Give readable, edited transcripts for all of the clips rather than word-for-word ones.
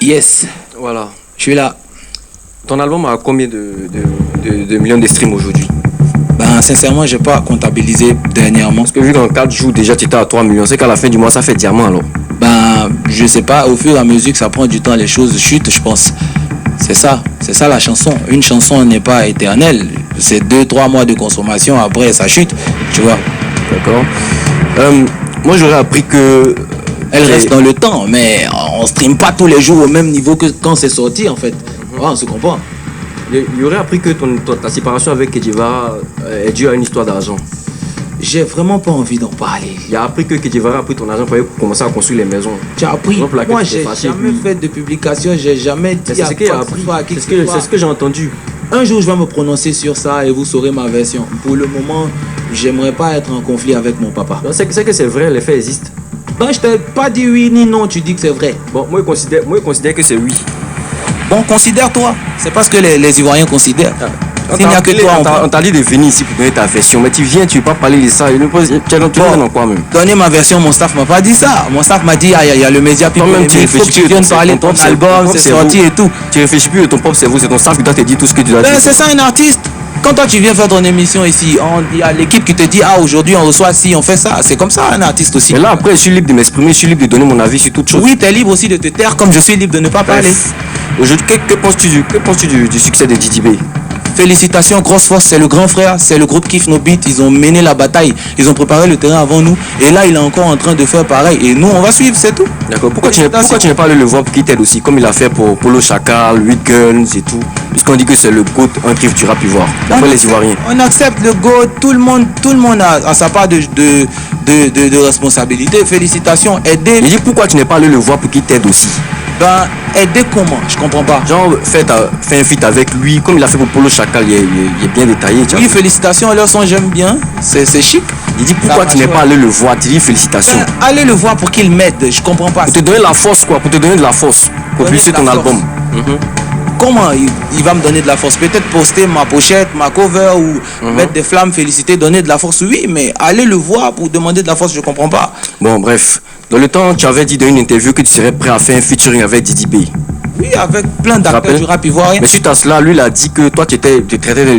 Yes, Voilà. je suis là. Ton album a combien de millions de streams aujourd'hui? Ben, sincèrement, j'ai pas comptabilisé dernièrement. Parce que vu qu'en 4 jours déjà tu étais à 3 millions, c'est qu'à la fin du mois ça fait diamant alors. Ben, je sais pas, au fur et à mesure que ça prend du temps, les choses chutent, je pense. C'est ça la chanson. Une chanson n'est pas éternelle. C'est 2-3 mois de consommation, après ça chute, tu vois. D'accord. Moi j'aurais appris que... Elle reste dans le temps, mais on stream pas tous les jours au même niveau que quand c'est sorti en fait. Ouais, on se comprend. Il y aurait appris que ta séparation avec Kedjevara est due à une histoire d'argent. J'ai vraiment pas envie d'en parler. Il a appris que Kedjevara a pris ton argent pour commencer à construire les maisons. Tu as appris. Exemple, laquelle Moi, tu t'es j'ai fâché, jamais lui. fait de publication, j'ai jamais dit C'est ce qu'il a appris. C'est ce que j'ai entendu. Un jour, je vais me prononcer sur ça et vous saurez ma version. Pour le moment, j'aimerais pas être en conflit avec mon papa. Non, c'est que c'est vrai, les faits existent. Ben, je t'ai pas dit oui ni non, tu dis que c'est vrai. Bon, moi je considère que c'est oui. Bon, considère-toi. C'est parce que les Ivoiriens considèrent. S'il n'y a que toi, on t'a dit de venir ici pour donner ta version, mais tu viens, tu veux pas parler de ça. Tu viens dans quoi même? Donner ma version, mon staff m'a pas dit ça. Mon staff m'a dit, il y a le média people, Toi-même, il faut que tu viennes parler de ton album, c'est sorti et tout. Tu réfléchis plus de ton propre cerveau, c'est ton staff qui doit te dire tout ce que tu dois dire. Ben, c'est ça un artiste. Quand toi tu viens faire ton émission ici, il y a l'équipe qui te dit, ah aujourd'hui on reçoit ci, on fait ça. C'est comme ça un artiste aussi. Mais là après je suis libre de m'exprimer, je suis libre de donner mon avis sur toute chose. Oui, tu es libre aussi de te taire comme je suis libre de ne pas parler. Aujourd'hui, que penses-tu du succès de Didi B? Félicitations, grosse force, c'est le grand frère, c'est le groupe Kiff No Beat, ils ont mené la bataille, ils ont préparé le terrain avant nous, et là il est encore en train de faire pareil, et nous on va suivre, c'est tout. D'accord, pourquoi tu n'es pas allé le voir pour qu'il t'aide aussi, comme il a fait pour Polo Chacal, 8 Guns et tout, puisqu'on dit que c'est le GOAT, un triffe du rap ivoire, d'après les Ivoiriens. On accepte le GOAT, tout le monde a sa part de responsabilité, félicitations, aider. Il dit pourquoi tu n'es pas allé le voir pour qu'il t'aide aussi? Ben, aider comment? Je comprends pas. Genre, fais un feat avec lui, comme il a fait pour Polo Chacal, il est bien détaillé. Oui, félicitations, leur son j'aime bien, c'est chic. Il dit pourquoi tu n'es pas allé le voir? Tu dis félicitations. Allez le voir pour qu'il m'aide, je comprends pas. Pour te donner la force quoi, pour te donner de la force, pour publier ton album. Comment il va me donner de la force? Peut-être poster ma pochette, ma cover ou mettre des flammes, féliciter, donner de la force, oui, mais aller le voir pour demander de la force, je comprends pas. Bon, bref. Dans le temps, tu avais dit dans une interview que tu serais prêt à faire un featuring avec Didi B. Oui, avec plein d'acteurs du rap ivoirien. Mais suite à cela, lui, il a dit que toi, tu traitais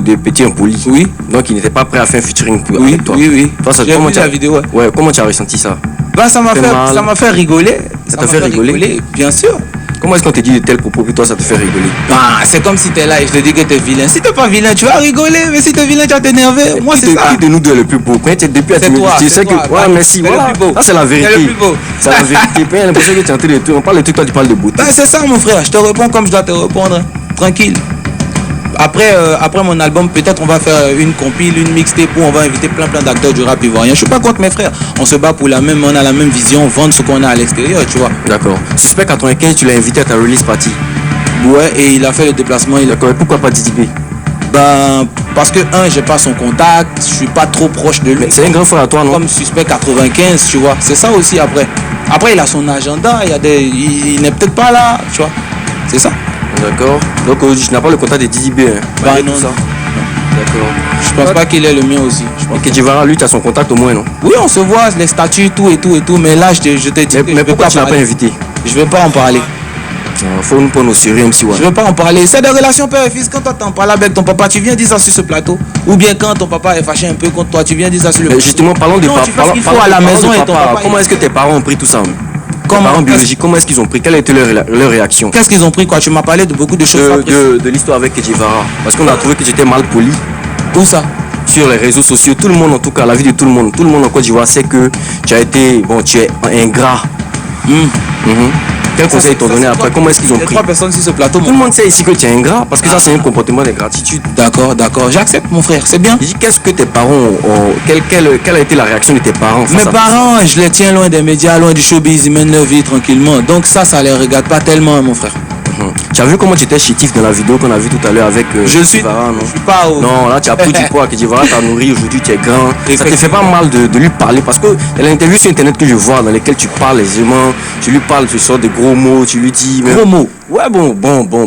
de petit impoli. Oui. Donc, il n'était pas prêt à faire un featuring Oui, avec toi. oui. J'ai vu la vidéo, ouais. Comment tu as ressenti ça? Ben, ça m'a fait rigoler. Ça t'a fait rigoler? Bien sûr. Comment est-ce qu'on te dit de tels propos que toi ça te fait rigoler? Ah, c'est comme si t'es là et je te dis que t'es vilain. Si t'es pas vilain, tu vas rigoler, mais si t'es vilain, tu vas t'énerver. Moi, c'est ça. Qui de nous deux est le plus beau? Quand tu es depuis à C'est toi. tu sais que. Ouais, merci. Voilà. Ça, c'est la vérité. C'est le plus beau. C'est la vérité. Puis, il y a l'impression que tu es en train de tout. On parle de tout, toi, tu parles de beauté. Ben, c'est ça, mon frère. Je te réponds comme je dois te répondre. Tranquille. Après mon album, peut-être on va faire une compile, une mixtape où on va inviter plein d'acteurs du rap ivoirien. Je suis pas contre mes frères. On se bat pour on a la même vision, vendre ce qu'on a à l'extérieur, tu vois. D'accord. Suspect 95, tu l'as invité à ta release party. Ouais, et il a fait le déplacement. D'accord. Et pourquoi pas Didi B? Ben, parce que j'ai pas son contact, je suis pas trop proche de lui. C'est un grand frère à toi, non? Comme Suspect 95, tu vois. C'est ça aussi après. Après, il a son agenda, il n'est peut-être pas là, tu vois. C'est ça. D'accord. Donc, je n'ai pas le contact de Didi B. Bah, non, ça. D'accord. Je pense pas qu'il ait le mien aussi. Ok, Kedjevara, lui, tu as son contact au moins, non? Oui, on se voit, les statuts, tout et tout. Mais là, je te dis mais pourquoi tu l'as pas invité? Je vais pas en parler. Faut nous prendre au sérieux, MC One. Je veux pas en parler. C'est des relations père et fils. Quand toi t'en parles avec ton papa, tu viens dire ça sur ce plateau. Ou bien quand ton papa est fâché un peu contre toi, tu viens dire ça sur le plateau. Justement, parlons des parents. Tu fais à la maison et ton papa. Comment est-ce que tes parents ont pris tout ça? Tes parents biologiques, comment est-ce qu'ils ont pris? Quelle a été leur réaction? Qu'est-ce qu'ils ont pris quoi? Tu m'as parlé de beaucoup de choses. De l'histoire avec Kedjevara. Parce qu'on a trouvé que j'étais mal poli. Où ça? Sur les réseaux sociaux. Tout le monde, en tout cas, la vie de tout le monde. Tout le monde en Côte d'Ivoire sait que tu as été, tu es ingrat. Quel conseil t'ont donné après? Comment est-ce qu'ils ont pris? 3 personnes sur ce plateau. Tout le monde sait ici que tu es ingrat parce que ça c'est un comportement d'ingratitude. D'accord. J'accepte mon frère, c'est bien. Je dis qu'est-ce que tes parents ont... Quelle a été la réaction de tes parents? Mes parents, je les tiens loin des médias, loin du showbiz, ils mènent leur vie tranquillement. Donc ça les regarde pas tellement, mon frère. Tu as vu comment tu étais chétif dans la vidéo qu'on a vu tout à l'heure avec Kedjevara, non? Je suis pas au... Non, là tu as pris du poids, Kedjevara t'a nourri, aujourd'hui tu es grand. Ça te fait pas mal de lui parler parce que il y a l'interview sur internet que je vois dans lesquelles tu parles aisément, tu lui parles, tu sors de gros mots, tu lui dis... Gros mots? Ouais, bon,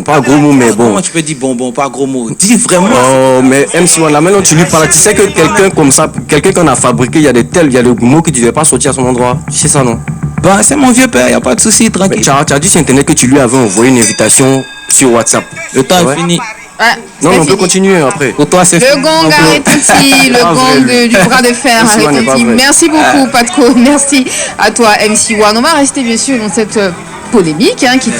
pas gros mots, mais bon. Comment tu peux dire bon, pas gros mots? Dis vraiment. Oh, mais MC1, là maintenant tu lui parles, tu sais que quelqu'un comme ça, quelqu'un qu'on a fabriqué, il y a des mots que tu ne devais pas sortir à son endroit. Tu sais ça, non? Ben, c'est mon vieux père, il n'y a pas de souci, Mais tranquille. tu as dit sur Internet que tu lui avais envoyé une invitation sur WhatsApp. Le temps Ouais. est fini. Ouais, Non, c'est on peut fini. continuer après. Pour toi, c'est Le fini. gong a retenti, le Pas gong vrai, lui. du bras de fer a MC One n'est pas retenti. vrai. Merci beaucoup, Patco. Merci à toi, MC One. On va rester bien sûr dans cette polémique qui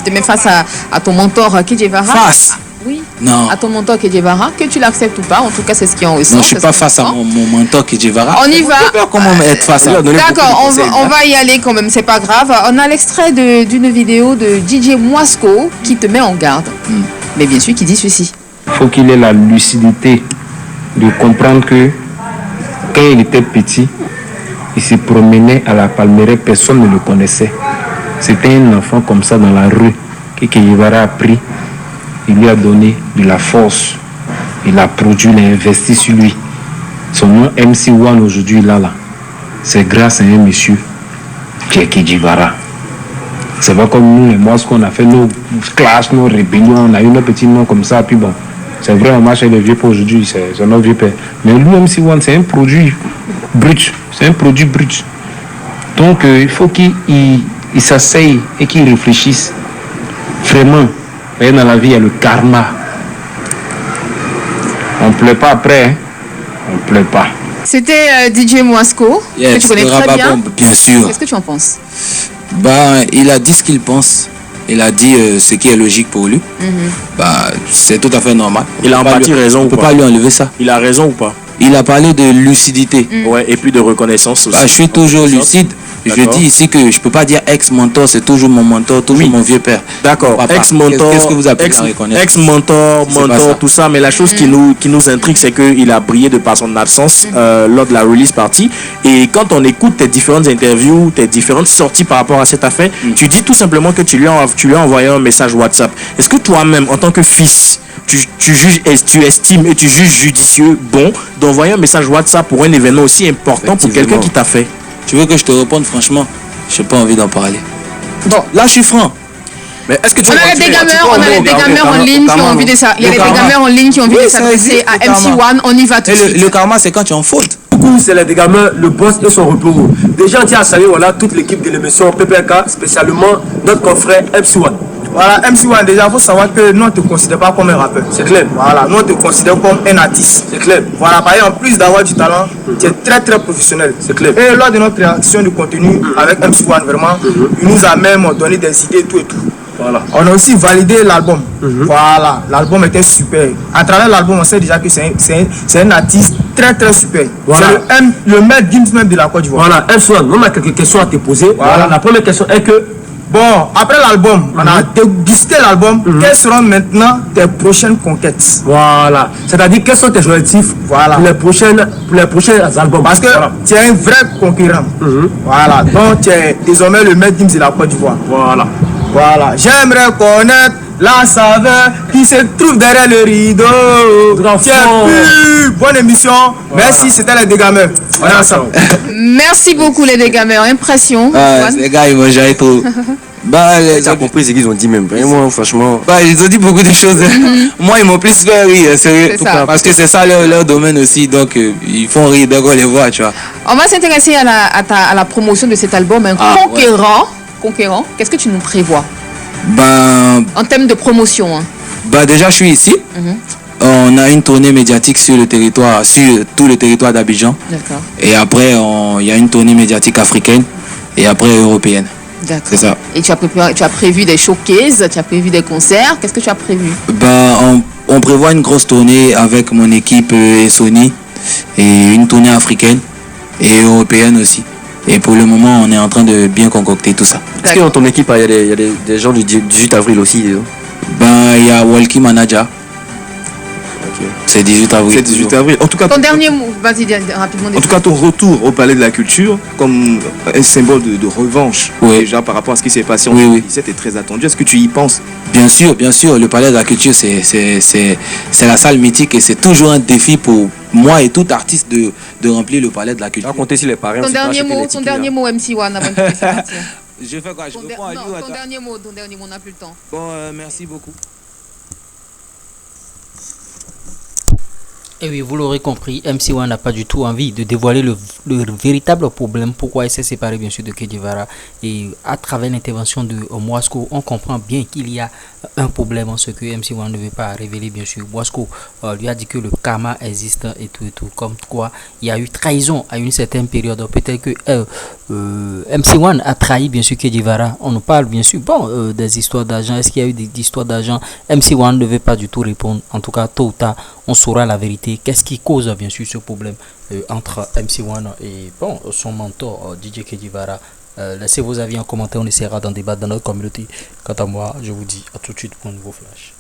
te met face à ton mentor Kedjevara. Face. Oui. Non. À ton mentor Kedjevara, que tu l'acceptes ou pas. En tout cas, c'est ce qui en ressort. Non, je suis c'est pas ce qu'on face à ressent. mon mentor Kedjevara. On y va. Comment être face à D'accord, on va y aller quand même, c'est pas grave. On a l'extrait d'une vidéo de DJ Moisco qui te met en garde. Mais bien sûr, qui dit ceci. Il faut qu'il ait la lucidité de comprendre que quand il était petit, il se promenait à la Palmeraie, personne ne le connaissait. C'était un enfant comme ça dans la rue que Kedjevara a pris. Il lui a donné de la force. Il a produit, il a investi sur lui. Son nom MC One aujourd'hui, là. C'est grâce à un monsieur qui est Kedjevara. C'est pas comme nous, les mois, qu'on a fait nos clashes, nos rébellions, on a eu nos petits noms comme ça, puis bon. C'est vrai, on marche avec les vieux pour aujourd'hui, c'est notre vieux père. Mais lui, MC One, c'est un produit brut. C'est un produit brut. Donc, il faut qu'il s'asseye et qu'il réfléchisse. Vraiment, vous voyez, dans la vie, il y a le karma. On ne pleure pas après, hein. On ne pleure pas. C'était DJ Moisco, que tu connais très bien. Rababombe, bien sûr. Qu'est-ce que tu en penses? Ben, il a dit ce qu'il pense. Il a dit ce qui est logique pour lui. Bah, c'est tout à fait normal. Il a en partie raison On ou peut pas pas lui enlever ça. Il a raison ou pas? Il a parlé de lucidité. Ouais, et puis de reconnaissance aussi. Bah, je suis toujours lucide. Je D'accord. dis ici que je peux pas dire ex-mentor, c'est toujours mon mentor, toujours mon vieux père. D'accord, Papa, ex-mentor, qu'est-ce que vous appelez la reconnaissance? ex-mentor, C'est pas mentor, ça. tout ça, mais la chose qui nous intrigue, c'est qu'il a brillé de par son absence lors de la release party. Et quand on écoute tes différentes interviews, tes différentes sorties par rapport à cette affaire, tu dis tout simplement que tu lui as envoyé un message WhatsApp. Est-ce que toi-même, en tant que fils, tu juges, tu estimes et tu juges judicieux, bon, d'envoyer un message WhatsApp pour un événement aussi important pour quelqu'un qui t'a fait? Tu veux que je te réponde franchement? J'ai pas envie d'en parler. Bon. Là, je suis franc. Mais est-ce que tu On a des gamers en ligne qui ont envie de ça. Il y a des gamers en ligne qui ont envie de s'adresser à MC One. On y va tout de suite. Le karma, c'est quand tu es en faute. Du coup, c'est les dégamins, le boss et son repos. Déjà, on tient à saluer voilà, toute l'équipe de l'émission PPK, spécialement notre confrère MC1. Voilà, MC1, déjà, il faut savoir que nous, on ne te considère pas comme un rappeur. C'est clair. Voilà, nous, on te considère comme un artiste. C'est clair. Voilà, par exemple, en plus d'avoir du talent, tu es très, très professionnel. C'est clair. Et lors de notre création de contenu avec MC1, vraiment, il nous a même donné des idées, tout et tout. Voilà. On a aussi validé l'album. Voilà, l'album était super. À travers l'album, on sait déjà que c'est un artiste très très super. Voilà. C'est le maître Gims même de la Côte d'Ivoire. Voilà, MC1, on a quelques questions à te poser. Voilà. La première question est que, Bon, après l'album, on a dégusté l'album. Quelles seront maintenant tes prochaines conquêtes? voilà, c'est-à-dire quels sont tes objectifs Voilà. pour les prochains albums. Parce que Voilà. tu es un vrai concurrent. Voilà, donc tu es désormais le maître Gims de la Côte d'Ivoire. Voilà. Voilà, j'aimerais connaître la saveur qui se trouve derrière le rideau. Grand Tiens, fond. bonne émission. Merci, c'était les dégameurs. On est ensemble. Merci beaucoup les gamers. Impression. Ah, One. les gars, ils m'ont jamais trop. Bah, Tu as compris ce qu'ils ont dit même. Vraiment, franchement. bah, ils ont dit beaucoup de choses. Moi, ils m'ont plus fait rire, sérieux. C'est ça. Parce que c'est ça leur domaine aussi. Donc, ils font rire dès qu'on les voit, tu vois. On va s'intéresser à la promotion de cet album. Un Ah, conquérant. Qu'est-ce que tu nous prévois Ben, en termes de promotion bah, déjà, je suis ici. On a une tournée médiatique sur le territoire, sur tout le territoire d'Abidjan. D'accord. Et après, il y a une tournée médiatique africaine et après européenne. D'accord. C'est ça. Et tu as prévu des showcases, tu as prévu des concerts. Qu'est-ce que tu as prévu? Ben, on prévoit une grosse tournée avec mon équipe et Sony. Et une tournée africaine et européenne aussi. Et pour le moment, on est en train de bien concocter tout ça. Est-ce que dans ton équipe, il y a des gens du 18 avril aussi? Ben, il y a Walkie Manager. C'est 18 avril. C'est 18 avril. En tout cas, Ton dernier mot, vas-y rapidement. en tout cas, ton retour au Palais de la Culture comme un symbole de revanche, Oui. déjà par rapport à ce qui s'est passé en Oui, oui. 2017 est très attendu. Est-ce que tu y penses? Bien sûr. Le Palais de la Culture, c'est la salle mythique et c'est toujours un défi pour moi et tout artiste de remplir le Palais de la Culture. Racontez si les parrains. Ton dernier mot, MC One, avant de te laisser partir. Je fais quoi? Je réponds à lui ou à Ton toi? dernier mot, on n'a plus le temps. Bon, merci beaucoup. Et oui, vous l'aurez compris, MC1 n'a pas du tout envie de dévoiler le véritable problème, pourquoi il s'est séparé bien sûr de Kedivara. Et à travers l'intervention de Mwasko, on comprend bien qu'il y a un problème en ce que MC1 ne veut pas révéler bien sûr. Mwasko lui a dit que le karma existe et tout, comme quoi il y a eu trahison à une certaine période. Peut-être que MC1 a trahi bien sûr Kedivara. On nous parle bien sûr des histoires d'argent. Est-ce qu'il y a eu des histoires d'argent? MC1 ne veut pas du tout répondre. En tout cas, tôt ou tard, on saura la vérité. Qu'est-ce qui cause bien sûr ce problème entre MC1 et son mentor DJ Kedivara? Laissez vos avis en commentaire, on essaiera d'en débattre dans notre communauté. Quant à moi, je vous dis à tout de suite pour un nouveau flash.